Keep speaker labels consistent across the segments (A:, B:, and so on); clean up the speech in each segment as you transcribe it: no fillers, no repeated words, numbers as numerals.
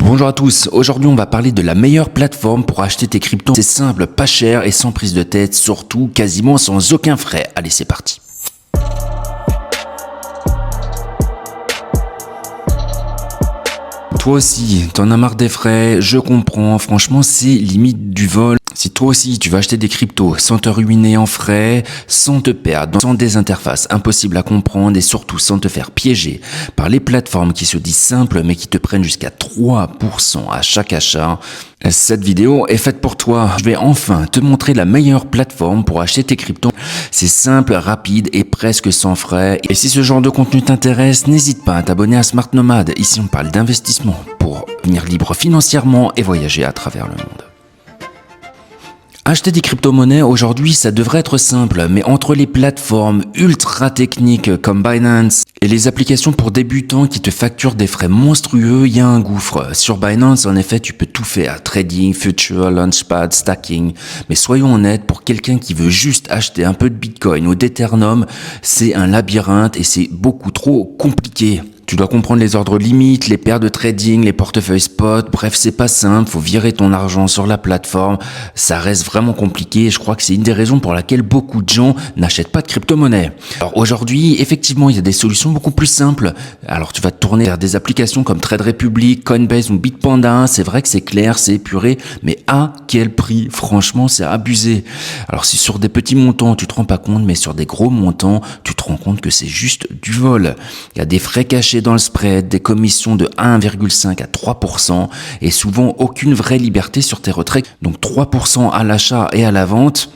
A: Bonjour à tous, aujourd'hui on va parler de la meilleure plateforme pour acheter tes cryptos. C'est simple, pas cher et sans prise de tête, surtout quasiment sans aucun frais. Allez, c'est parti. Toi aussi, t'en as marre des frais, je comprends, franchement c'est limite du vol. Si toi aussi tu vas acheter des cryptos sans te ruiner en frais, sans te perdre, sans des interfaces impossibles à comprendre et surtout sans te faire piéger par les plateformes qui se disent simples mais qui te prennent jusqu'à 3% à chaque achat, cette vidéo est faite pour toi. Je vais enfin te montrer la meilleure plateforme pour acheter tes cryptos. C'est simple, rapide et presque sans frais. Et si ce genre de contenu t'intéresse, n'hésite pas à t'abonner à Smart Nomad. Ici on parle d'investissement pour devenir libre financièrement et voyager à travers le monde. Acheter des crypto-monnaies aujourd'hui, ça devrait être simple, mais entre les plateformes ultra techniques comme Binance et les applications pour débutants qui te facturent des frais monstrueux, il y a un gouffre. Sur Binance, en effet, tu peux tout faire, trading, future, launchpad, stacking. Mais soyons honnêtes, pour quelqu'un qui veut juste acheter un peu de Bitcoin ou d'Ethereum, c'est un labyrinthe et c'est beaucoup trop compliqué. Tu dois comprendre les ordres limites, les paires de trading, les portefeuilles spot. Bref, c'est pas simple. Faut virer ton argent sur la plateforme. Ça reste vraiment compliqué. Et je crois que c'est une des raisons pour laquelle beaucoup de gens n'achètent pas de crypto-monnaie. Alors aujourd'hui, effectivement, il y a des solutions beaucoup plus simples. Alors tu vas te tourner vers des applications comme Trade Republic, Coinbase ou Bitpanda. C'est vrai que c'est clair, c'est épuré. Mais à quel prix? Franchement, c'est abusé. Alors si sur des petits montants, tu te rends pas compte, mais sur des gros montants, tu te rends compte que c'est juste du vol. Il y a des frais cachés dans le spread, des commissions de 1,5 à 3% et souvent aucune vraie liberté sur tes retraits. Donc 3% à l'achat et à la vente.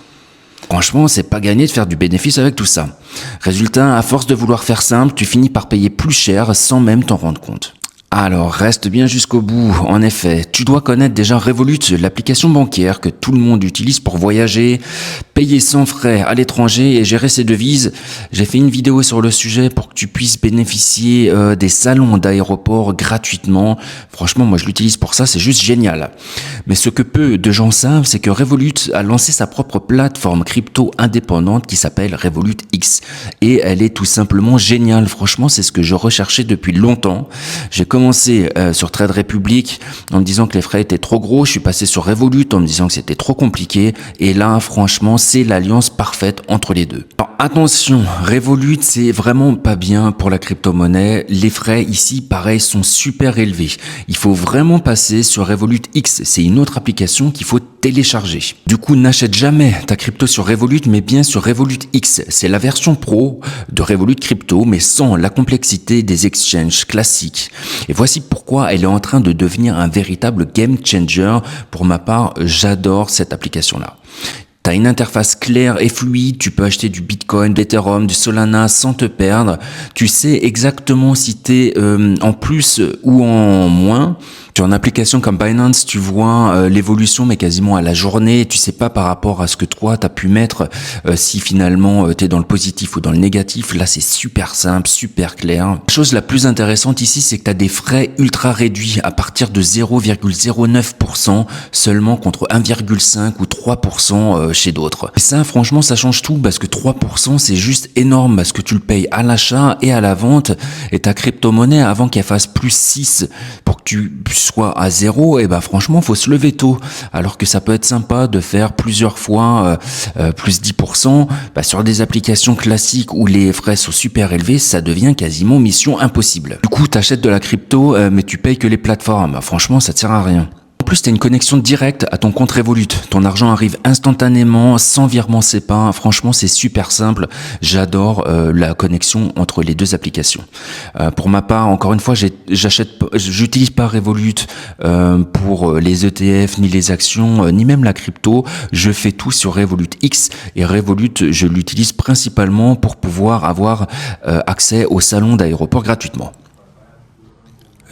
A: Franchement, c'est pas gagné de faire du bénéfice avec tout ça. Résultat, à force de vouloir faire simple, tu finis par payer plus cher sans même t'en rendre compte. Alors, reste bien jusqu'au bout. En effet, tu dois connaître déjà Revolut, l'application bancaire que tout le monde utilise pour voyager, payer sans frais à l'étranger et gérer ses devises. J'ai fait une vidéo sur le sujet pour que tu puisses bénéficier des salons d'aéroport gratuitement. Franchement, moi je l'utilise pour ça, c'est juste génial. Mais ce que peu de gens savent, c'est que Revolut a lancé sa propre plateforme crypto indépendante qui s'appelle Revolut X. Et elle est tout simplement géniale. Franchement, c'est ce que je recherchais depuis longtemps. J'ai commencé sur Trade Republic en me disant que les frais étaient trop gros. Je suis passé sur Revolut en me disant que c'était trop compliqué. Et là, franchement, c'est l'alliance parfaite entre les deux. Alors, attention, Revolut, c'est vraiment pas bien pour la crypto-monnaie. Les frais ici, pareil, sont super élevés. Il faut vraiment passer sur Revolut X. C'est une autre application qu'il faut télécharger. Du coup, n'achète jamais ta crypto sur Revolut, mais bien sur Revolut X. C'est la version pro de Revolut Crypto, mais sans la complexité des exchanges classiques. Et voici pourquoi elle est en train de devenir un véritable game changer. Pour ma part, j'adore cette application-là. T'as une interface claire et fluide, tu peux acheter du Bitcoin, de l'Ethereum, du Solana sans te perdre. Tu sais exactement si t'es en plus ou en moins. Sur une application comme Binance, tu vois l'évolution mais quasiment à la journée. Tu sais pas par rapport à ce que toi t'as pu mettre si finalement t'es dans le positif ou dans le négatif. Là c'est super simple, super clair. La chose la plus intéressante ici, c'est que t'as des frais ultra réduits à partir de 0,09% seulement contre 1,5 ou 3% chez d'autres. Et ça franchement ça change tout parce que 3% c'est juste énorme parce que tu le payes à l'achat et à la vente et ta crypto-monnaie avant qu'elle fasse plus 6 pour que tu soit à 0, et ben franchement faut se lever tôt, alors que ça peut être sympa de faire plusieurs fois plus 10%, sur des applications classiques où les frais sont super élevés, ça devient quasiment mission impossible. Du coup t'achètes de la crypto mais tu payes que les plateformes, franchement ça te sert à rien. En plus, tu as une connexion directe à ton compte Revolut. Ton argent arrive instantanément, sans virement SEPA. Franchement, c'est super simple. J'adore la connexion entre les deux applications. Pour ma part, encore une fois, j'utilise pas Revolut pour les ETF, ni les actions, ni même la crypto. Je fais tout sur Revolut X. Et Revolut, je l'utilise principalement pour pouvoir avoir accès au salon d'aéroport gratuitement.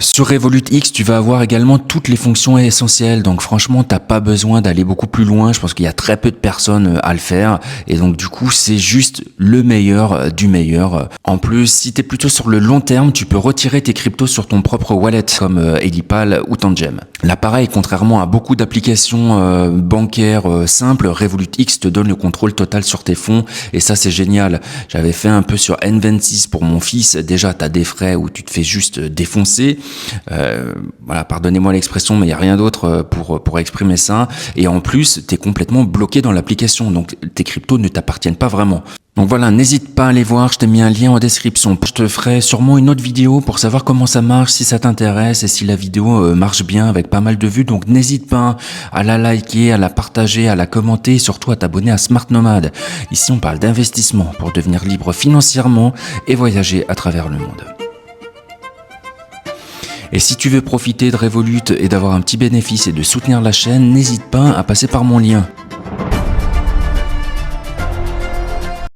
A: Sur Revolut X, tu vas avoir également toutes les fonctions essentielles. Donc franchement, t'as pas besoin d'aller beaucoup plus loin. Je pense qu'il y a très peu de personnes à le faire. Et donc du coup, c'est juste le meilleur du meilleur. En plus, si t'es plutôt sur le long terme, tu peux retirer tes cryptos sur ton propre wallet comme Elipal ou Tangem. Là, pareil, contrairement à beaucoup d'applications bancaires simples, Revolut X te donne le contrôle total sur tes fonds et ça, c'est génial. J'avais fait un peu sur N26 pour mon fils. Déjà, tu as des frais où tu te fais juste défoncer. Voilà, pardonnez-moi l'expression, mais il n'y a rien d'autre pour exprimer ça. Et en plus, tu es complètement bloqué dans l'application, donc tes cryptos ne t'appartiennent pas vraiment. Donc voilà, n'hésite pas à aller voir, je t'ai mis un lien en description. Je te ferai sûrement une autre vidéo pour savoir comment ça marche, si ça t'intéresse et si la vidéo marche bien avec pas mal de vues. Donc n'hésite pas à la liker, à la partager, à la commenter et surtout à t'abonner à Smart Nomad. Ici on parle d'investissement pour devenir libre financièrement et voyager à travers le monde. Et si tu veux profiter de Revolut et d'avoir un petit bénéfice et de soutenir la chaîne, n'hésite pas à passer par mon lien.